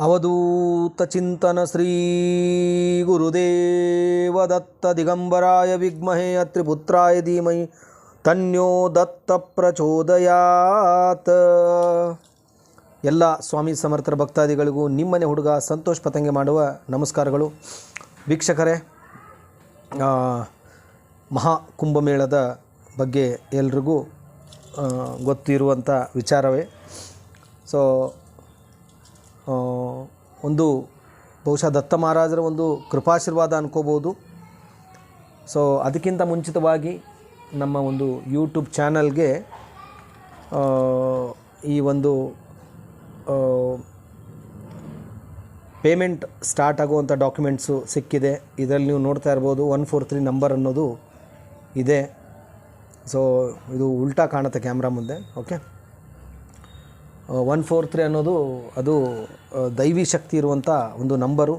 ಅವಧೂತ ಚಿಂತನ ಶ್ರೀ ಗುರುದೇವ ದತ್ತ ದಿಗಂಬರಾಯ ವಿದ್ಮಹೇ ಅತ್ರಿಪುತ್ರಾಯ ಧೀಮಹಿ ತನ್ಯೋ ದತ್ತ ಪ್ರಚೋದಯಾತ್. ಎಲ್ಲ ಸ್ವಾಮಿ ಸಮರ್ಥರ ಭಕ್ತಾದಿಗಳಿಗೂ ನಿಮ್ಮನೆ ಹುಡುಗ ಸಂತೋಷ್ ಪತಂಗೆ ಮಾಡುವ ನಮಸ್ಕಾರಗಳು. ವೀಕ್ಷಕರೇ, ಮಹಾ ಕುಂಭಮೇಳದ ಬಗ್ಗೆ ಎಲ್ರಿಗೂ ಗೊತ್ತಿರುವಂಥ ವಿಚಾರವೇ. ಸೊ ಒಂದು ಬಹುಶಃ ದತ್ತ ಮಹಾರಾಜರ ಒಂದು ಕೃಪಾಶೀರ್ವಾದ ಅನ್ಕೋಬೋದು. ಸೊ ಅದಕ್ಕಿಂತ ಮುಂಚಿತವಾಗಿ ನಮ್ಮ ಒಂದು ಯೂಟ್ಯೂಬ್ ಚಾನಲ್ಗೆ ಈ ಒಂದು ಪೇಮೆಂಟ್ ಸ್ಟಾರ್ಟ್ ಆಗುವಂಥ ಡಾಕ್ಯುಮೆಂಟ್ಸು ಸಿಕ್ಕಿದೆ. ಇದರಲ್ಲಿ ನೀವು ನೋಡ್ತಾ ಇರ್ಬೋದು 143 ನಂಬರ್ ಅನ್ನೋದು ಇದೆ. ಸೊ ಇದು ಉಲ್ಟಾ ಕಾಣುತ್ತೆ ಕ್ಯಾಮ್ರಾ ಮುಂದೆ. ಓಕೆ, 143 ಅನ್ನೋದು ಅದು ದೈವಿ ಶಕ್ತಿ ಇರುವಂಥ ಒಂದು ನಂಬರು.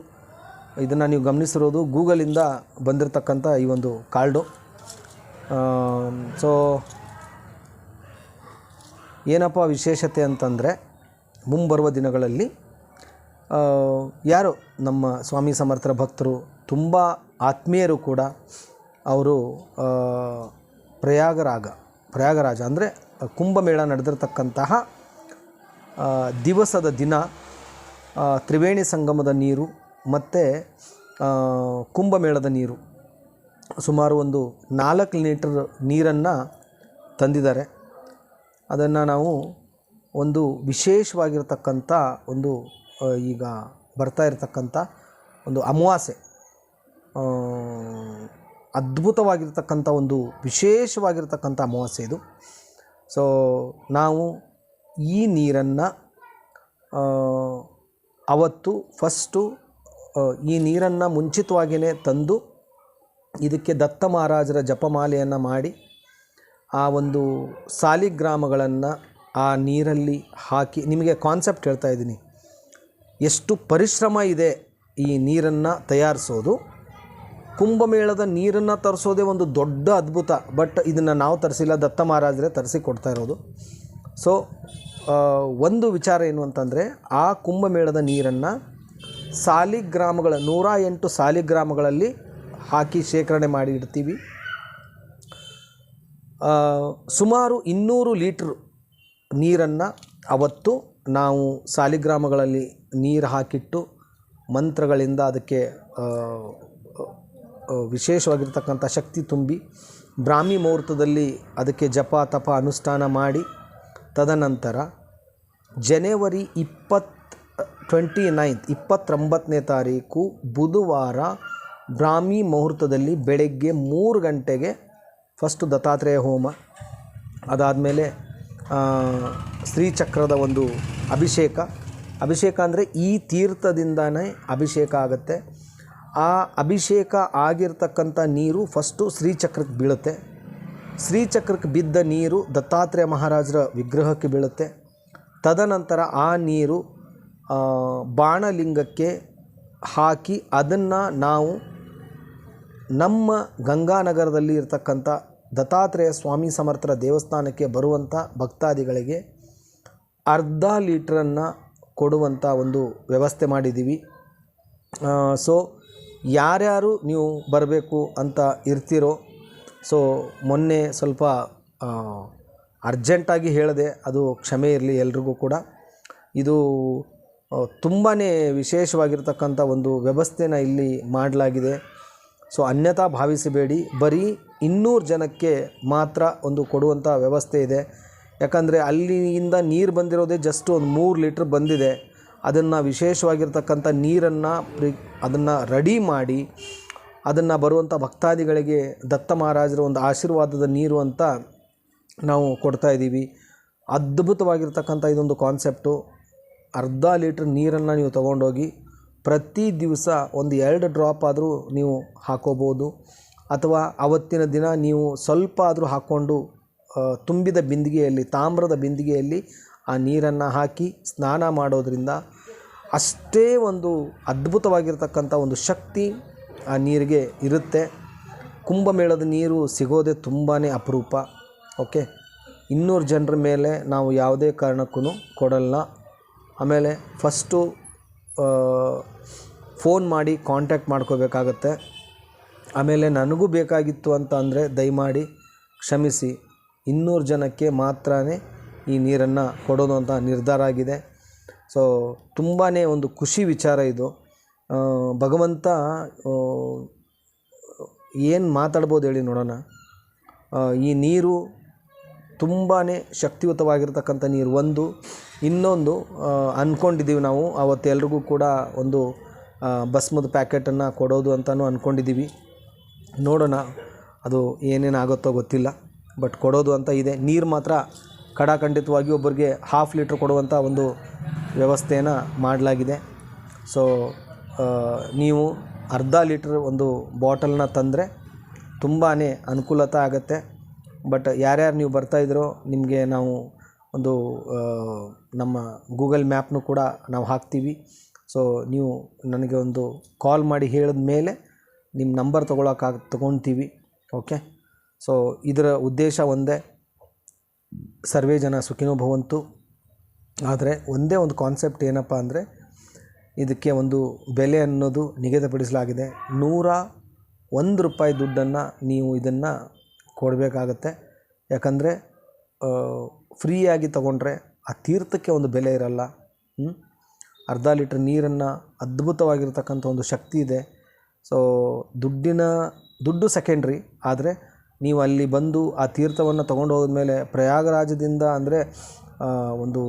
ಇದನ್ನು ನೀವು ಗಮನಿಸಿರೋದು ಗೂಗಲಿಂದ ಬಂದಿರತಕ್ಕಂಥ ಈ ಒಂದು ಕಾರ್ಡು. ಸೊ ಏನಪ್ಪ ವಿಶೇಷತೆ ಅಂತಂದರೆ, ಮುಂಬರುವ ದಿನಗಳಲ್ಲಿ ಯಾರು ನಮ್ಮ ಸ್ವಾಮಿ ಸಮರ್ಥರ ಭಕ್ತರು, ತುಂಬ ಆತ್ಮೀಯರು ಕೂಡ ಅವರು ಪ್ರಯಾಗರಾಜ ಅಂದರೆ ಕುಂಭಮೇಳ ನಡೆದಿರ್ತಕ್ಕಂತಹ ದಿವಸದ ದಿನ ತ್ರಿವೇಣಿ ಸಂಗಮದ ನೀರು ಮತ್ತು ಕುಂಭಮೇಳದ ನೀರು ಸುಮಾರು ಒಂದು 4 ಲೀಟರ್ ನೀರನ್ನು ತಂದಿದ್ದಾರೆ. ಅದನ್ನು ನಾವು ಒಂದು ವಿಶೇಷವಾಗಿರ್ತಕ್ಕಂಥ ಒಂದು ಈಗ ಬರ್ತಾ ಇರತಕ್ಕಂಥ ಒಂದು ಅಮಾವಾಸ್ಯೆ, ಅದ್ಭುತವಾಗಿರ್ತಕ್ಕಂಥ ಒಂದು ವಿಶೇಷವಾಗಿರ್ತಕ್ಕಂಥ ಅಮಾವಾಸ್ಯೆ ಇದು. ಸೊ ನಾವು ಈ ನೀರನ್ನು ಅವತ್ತು ಫಸ್ಟು ಈ ನೀರನ್ನು ಮುಂಚಿತವಾಗಿಯೇ ತಂದು ಇದಕ್ಕೆ ದತ್ತ ಮಹಾರಾಜರ ಜಪಮಾಲೆಯನ್ನು ಮಾಡಿ ಆ ಒಂದು ಸಾಲಿಗ್ರಾಮಗಳನ್ನು ಆ ನೀರಲ್ಲಿ ಹಾಕಿ, ನಿಮಗೆ ಕಾನ್ಸೆಪ್ಟ್ ಹೇಳ್ತಾ ಇದ್ದೀನಿ, ಎಷ್ಟು ಪರಿಶ್ರಮ ಇದೆ ಈ ನೀರನ್ನು ತಯಾರಿಸೋದು. ಕುಂಭಮೇಳದ ನೀರನ್ನು ತರಿಸೋದೇ ಒಂದು ದೊಡ್ಡ ಅದ್ಭುತ. ಬಟ್ ಇದನ್ನು ನಾವು ತರಿಸಿಲ್ಲ, ದತ್ತ ಮಹಾರಾಜರೇ ತರಿಸಿ ಕೊಡ್ತಾ ಇರೋದು. ಸೊ ಒಂದು ವಿಚಾರ ಏನು ಅಂತಂದರೆ, ಆ ಕುಂಭಮೇಳದ ನೀರನ್ನು ಸಾಲಿಗ್ರಾಮಗಳ 108 ಸಾಲಿಗ್ರಾಮಗಳಲ್ಲಿ ಹಾಕಿ ಶೇಖರಣೆ ಮಾಡಿ ಇಡ್ತೀವಿ. ಸುಮಾರು 200 ಲೀಟ್ರ್ ನೀರನ್ನು ಅವತ್ತು ನಾವು ಸಾಲಿಗ್ರಾಮಗಳಲ್ಲಿ ನೀರು ಹಾಕಿಟ್ಟು ಮಂತ್ರಗಳಿಂದ ಅದಕ್ಕೆ ವಿಶೇಷವಾಗಿರ್ತಕ್ಕಂಥ ಶಕ್ತಿ ತುಂಬಿ ಬ್ರಾಹ್ಮಿ ಮುಹೂರ್ತದಲ್ಲಿ ಅದಕ್ಕೆ ಜಪ ತಪ ಅನುಷ್ಠಾನ ಮಾಡಿ, ತದನಂತರ ಜನವರಿ 29ನೇ ತಾರೀಕು ಬುಧವಾರ ಬ್ರಾಹ್ಮಿ ಮುಹೂರ್ತದಲ್ಲಿ ಬೆಳಗ್ಗೆ 3 ಗಂಟೆಗೆ ಫಸ್ಟು ದತ್ತಾತ್ರೇಯ ಹೋಮ, ಅದಾದಮೇಲೆ ಶ್ರೀಚಕ್ರದ ಒಂದು ಅಭಿಷೇಕ ಅಂದರೆ ಈ ತೀರ್ಥದಿಂದನೇ ಅಭಿಷೇಕ ಆಗುತ್ತೆ. ಆ ಅಭಿಷೇಕ ಆಗಿರ್ತಕ್ಕಂಥ ನೀರು ಫಸ್ಟು ಶ್ರೀಚಕ್ರಕ್ಕೆ ಬೀಳುತ್ತೆ. ಶ್ರೀಚಕ್ರಕ್ಕೆ ಬಿದ್ದ ನೀರು ದತ್ತಾತ್ರೇಯ ಮಹಾರಾಜರ ವಿಗ್ರಹಕ್ಕೆ ಬೀಳುತ್ತೆ. ತದನಂತರ ಆ ನೀರು ಬಾಣಲಿಂಗಕ್ಕೆ ಹಾಕಿ ಅದನ್ನು ನಾವು ನಮ್ಮ ಗಂಗಾನಗರದಲ್ಲಿ ಇರತಕ್ಕಂಥ ದತ್ತಾತ್ರೇಯ ಸ್ವಾಮಿ ಸಮರ್ಥರ ದೇವಸ್ಥಾನಕ್ಕೆ ಬರುವಂಥ ಭಕ್ತಾದಿಗಳಿಗೆ ಅರ್ಧ ಲೀಟ್ರನ್ನು ಕೊಡುವಂಥ ಒಂದು ವ್ಯವಸ್ಥೆ ಮಾಡಿದ್ದೀವಿ. ಸೊ ಯಾರ್ಯಾರು ನೀವು ಬರಬೇಕು ಅಂತ ಇರ್ತೀರೋ, ಸೊ ಮೊನ್ನೆ ಸ್ವಲ್ಪ ಅರ್ಜೆಂಟಾಗಿ ಹೇಳಿದೆ, ಅದು ಕ್ಷಮೆ ಇರಲಿ ಎಲ್ರಿಗೂ ಕೂಡ. ಇದು ತುಂಬಾ ವಿಶೇಷವಾಗಿರ್ತಕ್ಕಂಥ ಒಂದು ವ್ಯವಸ್ಥೆನ ಇಲ್ಲಿ ಮಾಡಲಾಗಿದೆ. ಸೊ ಅನ್ಯಥಾ ಭಾವಿಸಬೇಡಿ, ಬರೀ 200 ಜನಕ್ಕೆ ಮಾತ್ರ ಒಂದು ಕೊಡುವಂಥ ವ್ಯವಸ್ಥೆ ಇದೆ. ಯಾಕಂದರೆ ಅಲ್ಲಿಂದ ನೀರು ಬಂದಿರೋದೇ ಜಸ್ಟ್ ಒಂದು 3 ಲೀಟ್ರ್ ಬಂದಿದೆ. ಅದನ್ನು ವಿಶೇಷವಾಗಿರ್ತಕ್ಕಂಥ ನೀರನ್ನು ಅದನ್ನು ರೆಡಿ ಮಾಡಿ ಅದನ್ನು ಬರುವಂಥ ಭಕ್ತಾದಿಗಳಿಗೆ ದತ್ತ ಮಹಾರಾಜರ ಒಂದು ಆಶೀರ್ವಾದದ ನೀರು ಅಂತ ನಾವು ಕೊಡ್ತಾಯಿದ್ದೀವಿ. ಅದ್ಭುತವಾಗಿರ್ತಕ್ಕಂಥ ಇದೊಂದು ಕಾನ್ಸೆಪ್ಟು. ಅರ್ಧ ಲೀಟ್ರ್ ನೀರನ್ನು ನೀವು ತೊಗೊಂಡೋಗಿ ಪ್ರತಿ ದಿವಸ ಒಂದು 2 ಡ್ರಾಪ್ ಆದರೂ ನೀವು ಹಾಕೋಬೋದು, ಅಥವಾ ಅವತ್ತಿನ ದಿನ ನೀವು ಸ್ವಲ್ಪ ಆದರೂ ಹಾಕ್ಕೊಂಡು ತುಂಬಿದ ಬಿಂದಿಗೆಯಲ್ಲಿ, ತಾಮ್ರದ ಬಿಂದಿಗೆಯಲ್ಲಿ ಆ ನೀರನ್ನು ಹಾಕಿ ಸ್ನಾನ ಮಾಡೋದ್ರಿಂದ ಅಷ್ಟೇ ಒಂದು ಅದ್ಭುತವಾಗಿರ್ತಕ್ಕಂಥ ಒಂದು ಶಕ್ತಿ ಆ ನೀರಿಗೆ ಇರುತ್ತೆ. ಕುಂಭಮೇಳದ ನೀರು ಸಿಗೋದೇ ತುಂಬಾ ಅಪರೂಪ. ಓಕೆ, 200 ಜನರ ಮೇಲೆ ನಾವು ಯಾವುದೇ ಕಾರಣಕ್ಕೂ ಕೊಡಲ್ಲ. ಆಮೇಲೆ ಫಸ್ಟು ಫೋನ್ ಮಾಡಿ ಕಾಂಟ್ಯಾಕ್ಟ್ ಮಾಡ್ಕೋಬೇಕಾಗತ್ತೆ. ಆಮೇಲೆ ನನಗೂ ಬೇಕಾಗಿತ್ತು ಅಂತ ಅಂದರೆ ದಯಮಾಡಿ ಕ್ಷಮಿಸಿ, 200 ಜನಕ್ಕೆ ಮಾತ್ರ ಈ ನೀರನ್ನು ಕೊಡೋದು ಅಂತ ನಿರ್ಧಾರ ಆಗಿದೆ. ಸೊ ತುಂಬಾ ಒಂದು ಖುಷಿ ವಿಚಾರ ಇದು. ಭಗವಂತ ಏನು ಮಾತಾಡ್ಬೋದು ಹೇಳಿ ನೋಡೋಣ. ಈ ನೀರು ತುಂಬಾ ಶಕ್ತಿಯುತವಾಗಿರ್ತಕ್ಕಂಥ ನೀರು. ಇನ್ನೊಂದು ಅಂದ್ಕೊಂಡಿದ್ದೀವಿ ನಾವು ಅವತ್ತೆಲ್ರಿಗೂ ಕೂಡ ಒಂದು ಭಸ್ಮದ ಪ್ಯಾಕೆಟನ್ನು ಕೊಡೋದು ಅಂತಲೂ ಅಂದ್ಕೊಂಡಿದ್ದೀವಿ. ನೋಡೋಣ ಅದು ಏನೇನಾಗುತ್ತೋ ಗೊತ್ತಿಲ್ಲ, ಬಟ್ ಕೊಡೋದು ಅಂತ ಇದೆ. ನೀರು ಮಾತ್ರ ಖಡಾಖಂಡಿತವಾಗಿ ಒಬ್ಬರಿಗೆ 1/2 ಲೀಟ್ರ್ ಕೊಡುವಂಥ ಒಂದು ವ್ಯವಸ್ಥೆಯನ್ನು ಮಾಡಲಾಗಿದೆ. ಸೊ ನೀವು ಅರ್ಧ ಲೀಟ್ರ್ ಒಂದು ಬಾಟಲ್ನ ತಂದರೆ ತುಂಬಾ ಅನುಕೂಲತೆ ಆಗುತ್ತೆ. ಬಟ್ ಯಾರ್ಯಾರು ನೀವು ಬರ್ತಾಯಿದ್ರೋ ನಿಮಗೆ ನಾವು ಒಂದು ನಮ್ಮ ಗೂಗಲ್ ಮ್ಯಾಪ್ನು ಕೂಡ ನಾವು ಹಾಕ್ತೀವಿ. ಸೊ ನೀವು ನನಗೆ ಒಂದು ಕಾಲ್ ಮಾಡಿ ಹೇಳಿದ ಮೇಲೆ ನಿಮ್ಮ ನಂಬರ್ ತೊಗೊಳ್ತೀವಿ. ಓಕೆ. ಸೊ ಇದರ ಉದ್ದೇಶ ಒಂದೇ, ಸರ್ವೇ ಜನ ಸುಖಿನೋ ಭವಂತು. ಆದರೆ ಒಂದೇ ಒಂದು ಕಾನ್ಸೆಪ್ಟ್ ಏನಪ್ಪ ಅಂದರೆ, ಇದಕ್ಕೆ ಒಂದು ಬೆಲೆ ಅನ್ನೋದು ನಿಗದಿಪಡಿಸಲಾಗಿದೆ. 101 ರೂಪಾಯಿ ದುಡ್ಡನ್ನು ನೀವು ಇದನ್ನು ಕೊಡಬೇಕಾಗತ್ತೆ. ಯಾಕಂದರೆ ಫ್ರೀಯಾಗಿ ತೊಗೊಂಡ್ರೆ ಆ ತೀರ್ಥಕ್ಕೆ ಒಂದು ಬೆಲೆ ಇರಲ್ಲ. ಅರ್ಧ ಲೀಟ್ರ್ ನೀರನ್ನು ಅದ್ಭುತವಾಗಿರ್ತಕ್ಕಂಥ ಒಂದು ಶಕ್ತಿ ಇದೆ. ಸೊ ದುಡ್ಡು ಸೆಕೆಂಡ್ರಿ, ಆದರೆ ನೀವು ಅಲ್ಲಿ ಬಂದು ಆ ತೀರ್ಥವನ್ನು ತೊಗೊಂಡು ಹೋದ್ಮೇಲೆ ಪ್ರಯಾಗರಾಜದಿಂದ ಅಂದರೆ ಒಂದು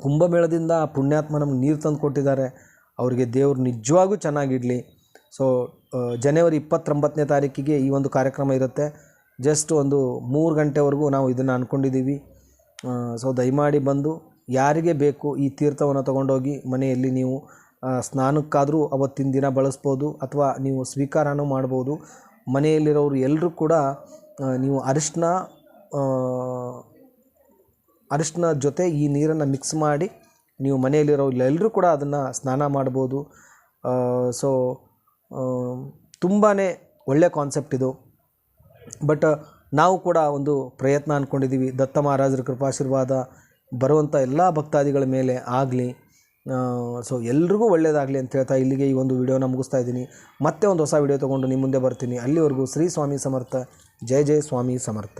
ಕುಂಭಮೇಳದಿಂದ ಆ ಪುಣ್ಯಾತ್ಮ ನಮ್ಗೆ ನೀರು ತಂದು ಕೊಟ್ಟಿದ್ದಾರೆ. ಅವರಿಗೆ ದೇವರು ನಿಜವಾಗೂ ಚೆನ್ನಾಗಿಡಲಿ. ಸೊ ಜನವರಿ 29ನೇ ತಾರೀಕಿಗೆ ಈ ಒಂದು ಕಾರ್ಯಕ್ರಮ ಇರುತ್ತೆ. ಜಸ್ಟ್ ಒಂದು 3 ಗಂಟೆವರೆಗೂ ನಾವು ಇದನ್ನು ಅಂದ್ಕೊಂಡಿದ್ದೀವಿ. ಸೊ ದಯಮಾಡಿ ಬಂದು ಯಾರಿಗೆ ಬೇಕು ಈ ತೀರ್ಥವನ್ನು ತೊಗೊಂಡೋಗಿ ಮನೆಯಲ್ಲಿ ನೀವು ಸ್ನಾನಕ್ಕಾದರೂ ಅವತ್ತಿನ ದಿನ ಬಳಸ್ಬೋದು, ಅಥವಾ ನೀವು ಸ್ವೀಕಾರನೂ ಮಾಡ್ಬೋದು. ಮನೆಯಲ್ಲಿರೋರು ಎಲ್ಲರೂ ಕೂಡ ನೀವು ಅರಿಶಿನ ಜೊತೆ ಈ ನೀರನ್ನು ಮಿಕ್ಸ್ ಮಾಡಿ ನೀವು ಮನೆಯಲ್ಲಿರೋ ಎಲ್ಲರೂ ಕೂಡ ಅದನ್ನು ಸ್ನಾನ ಮಾಡ್ಬೋದು. ಸೊ ತುಂಬಾ ಒಳ್ಳೆಯ ಕಾನ್ಸೆಪ್ಟ್ ಇದು. ಬಟ್ ನಾವು ಕೂಡ ಒಂದು ಪ್ರಯತ್ನ ಅಂದ್ಕೊಂಡಿದ್ದೀವಿ. ದತ್ತ ಮಹಾರಾಜರ ಕೃಪಾಶೀರ್ವಾದ ಬರುವಂಥ ಎಲ್ಲ ಭಕ್ತಾದಿಗಳ ಮೇಲೆ ಆಗಲಿ. ಸೊ ಎಲ್ರಿಗೂ ಒಳ್ಳೆಯದಾಗಲಿ ಅಂತ ಹೇಳ್ತಾ ಇಲ್ಲಿಗೆ ಈ ಒಂದು ವಿಡಿಯೋನ ಮುಗಿಸ್ತಾ ಇದ್ದೀನಿ. ಮತ್ತೆ ಒಂದು ಹೊಸ ವಿಡಿಯೋ ತೊಗೊಂಡು ನಿಮ್ಮ ಮುಂದೆ ಬರ್ತೀನಿ. ಅಲ್ಲಿವರೆಗೂ ಶ್ರೀ ಸ್ವಾಮಿ ಸಮರ್ಥ. ಜಯ ಜಯ ಸ್ವಾಮಿ ಸಮರ್ಥ.